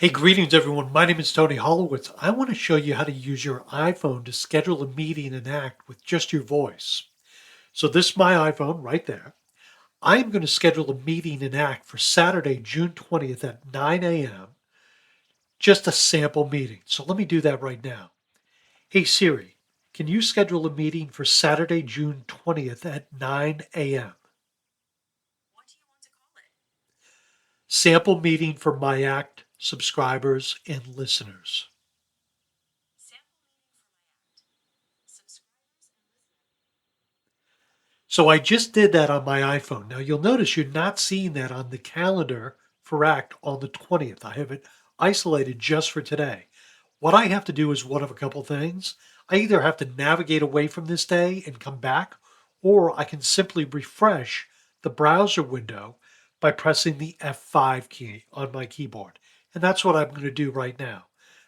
Hey, greetings everyone. My name is Tony Hollowitz. I want to show you how to use your iPhone to schedule a meeting and act with just your voice. So this is my iPhone right there. I'm going to schedule a meeting and act for Saturday, June 20th at 9 a.m. Just a sample meeting. So let me do that right now. Hey Siri, can you schedule a meeting for Saturday, June 20th at 9 a.m.? What do you want to call it? Sample meeting for my act subscribers and listeners. Sample meeting for my act. Subscribers and listeners. So I just did that on my iPhone. Now you'll notice you're not seeing that on the calendar for ACT on the 20th. I have it isolated just for today. What I have to do is one of a couple things. I either have to navigate away from this day and come back, or I can simply refresh the browser window by pressing the F5 key on my keyboard. And that's what I'm going to do right now.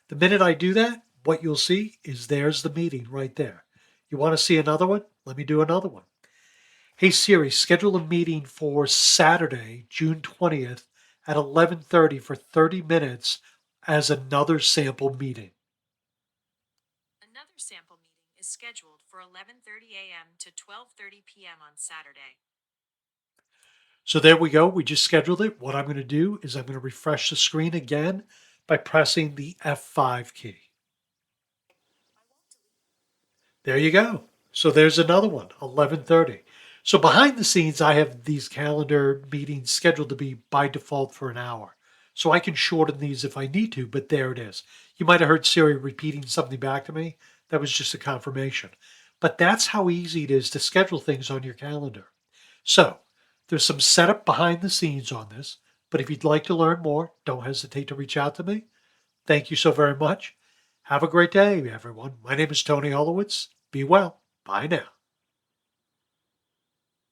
The minute I do that, what you'll see is there's the meeting right there. You want to see another one? Let me do another one. Hey Siri, schedule a meeting for Saturday, June 20th at 11:30 for 30 minutes as another sample meeting. Another sample meeting is scheduled for 11:30 a.m. to 12:30 p.m. on Saturday. So there we go. We just scheduled it. What I'm going to do is I'm going to refresh the screen again by pressing the F5 key. I won't delete. There you go. So there's another one, 11:30. So behind the scenes, I have these calendar meetings scheduled to be by default for an hour. So I can shorten these if I need to, but there it is. You might have heard Siri repeating something back to me. That was just a confirmation. But that's how easy it is to schedule things on your calendar. So there's some setup behind the scenes on this, but if you'd like to learn more, don't hesitate to reach out to me. Thank you so very much. Have a great day, everyone. My name is Tony Hollowitz. Be well. Bye now.